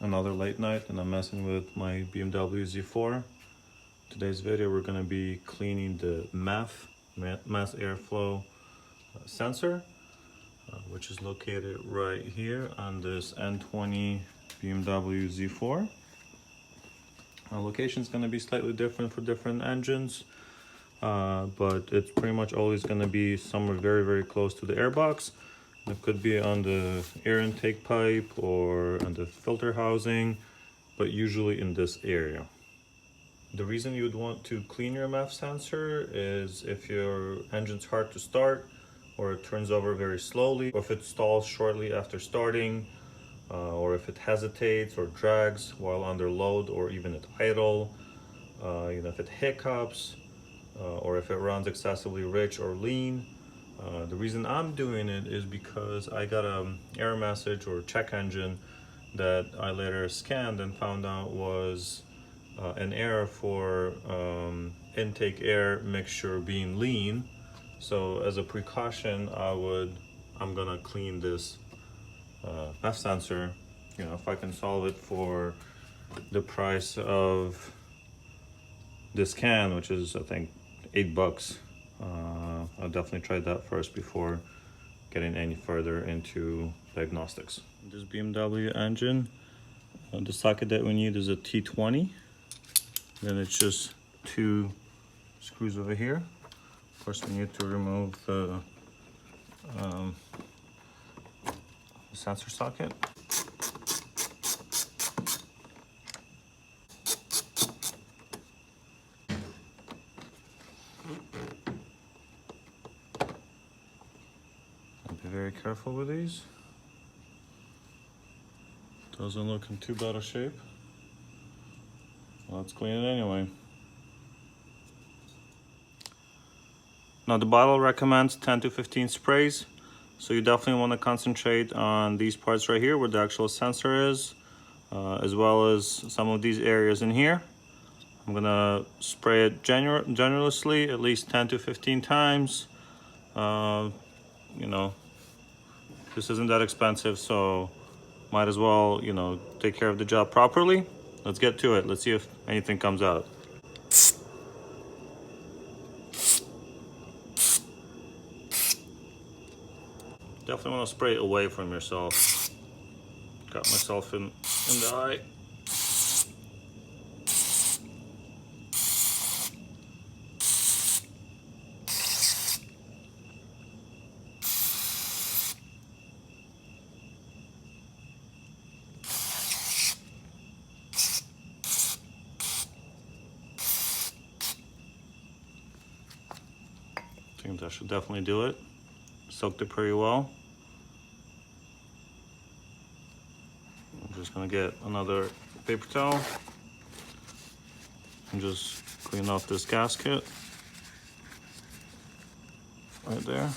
Another late night and I'm messing with my BMW Z4. Today's video we're going to be cleaning the MAF, mass airflow sensor, which is located right here on this N20 BMW Z4. Location is going to be slightly different for different engines, but it's pretty much always going to be somewhere very close to the airbox. It could be on the air intake pipe or on the filter housing, but usually in this area. The reason you would want to clean your MAF sensor is if your engine's hard to start, or it turns over very slowly, or if it stalls shortly after starting, or if it hesitates or drags while under load, or even at idle, if it hiccups, or if it runs excessively rich or lean. The reason I'm doing it is because I got an error message or check engine that I later scanned and found out was an error for intake air mixture being lean. So as a precaution, I'm gonna clean this MAF sensor. If I can solve it for the price of this can, which is I think $8. I'll definitely try that first before getting any further into diagnostics. This BMW engine, the socket that we need is a T20. Then it's just 2 screws over here. Of course, we need to remove the sensor socket. Be very careful with these. Doesn't look in too bad a shape. Let's clean it anyway. Now the bottle recommends 10 to 15 sprays, so you definitely want to concentrate on these parts right here where the actual sensor is, as well as some of these areas in here. I'm gonna spray it generously, at least 10 to 15 times. This isn't that expensive, so might as well, take care of the job properly. Let's get to it. Let's see if anything comes out. Definitely want to spray it away from yourself. Got myself in the eye. I think that should definitely do it. Soaked it pretty well. I'm just gonna get another paper towel and just clean off this gasket right there.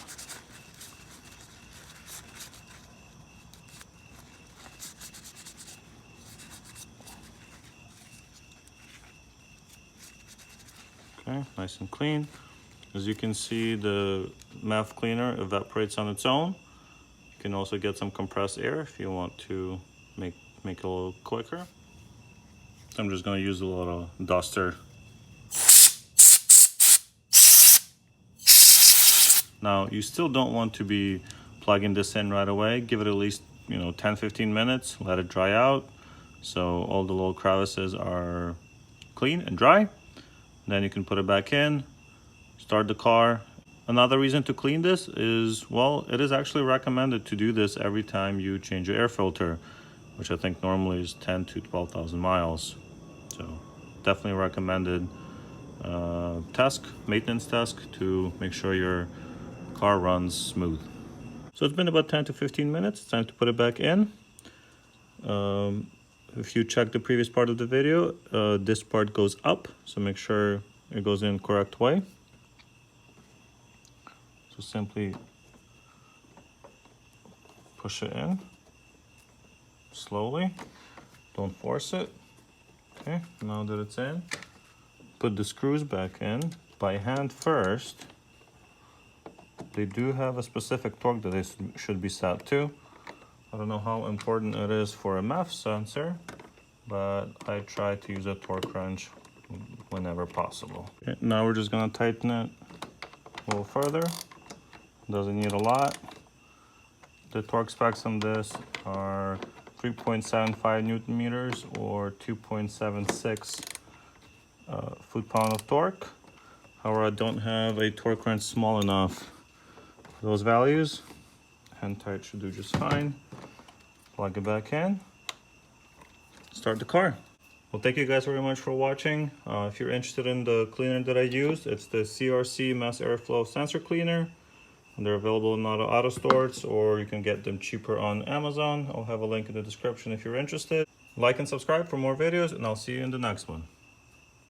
Okay, nice and clean. As you can see, the MAF cleaner evaporates on its own. You can also get some compressed air if you want to make it a little quicker. So I'm just going to use a little duster. Now, you still don't want to be plugging this in right away. Give it at least 10-15 minutes. Let it dry out so all the little crevices are clean and dry. Then you can put it back in. Start the car. Another reason to clean this is, well, it is actually recommended to do this every time you change your air filter, which I think normally is 10 to 12,000 miles. So definitely recommended maintenance task to make sure your car runs smooth. So it's been about 10 to 15 minutes. It's time to put it back in. If you check the previous part of the video, this part goes up, so make sure it goes in the correct way. So simply push it in slowly, don't force it. Okay, now that it's in, put the screws back in by hand first. They do have a specific torque that they should be set to. I don't know how important it is for a MAF sensor, but I try to use a torque wrench whenever possible. Okay, now we're just gonna tighten it a little further. Doesn't need a lot. The torque specs on this are 3.75 Newton meters or 2.76 foot-pound of torque. However, I don't have a torque wrench small enough for those values. Hand tight should do just fine. Plug it back in. Start the car. Well, thank you guys very much for watching. If you're interested in the cleaner that I used, it's the CRC Mass Airflow Sensor Cleaner. And they're available in auto stores, or you can get them cheaper on Amazon. I'll have a link in the description if you're interested. Like and subscribe for more videos, and I'll see you in the next one.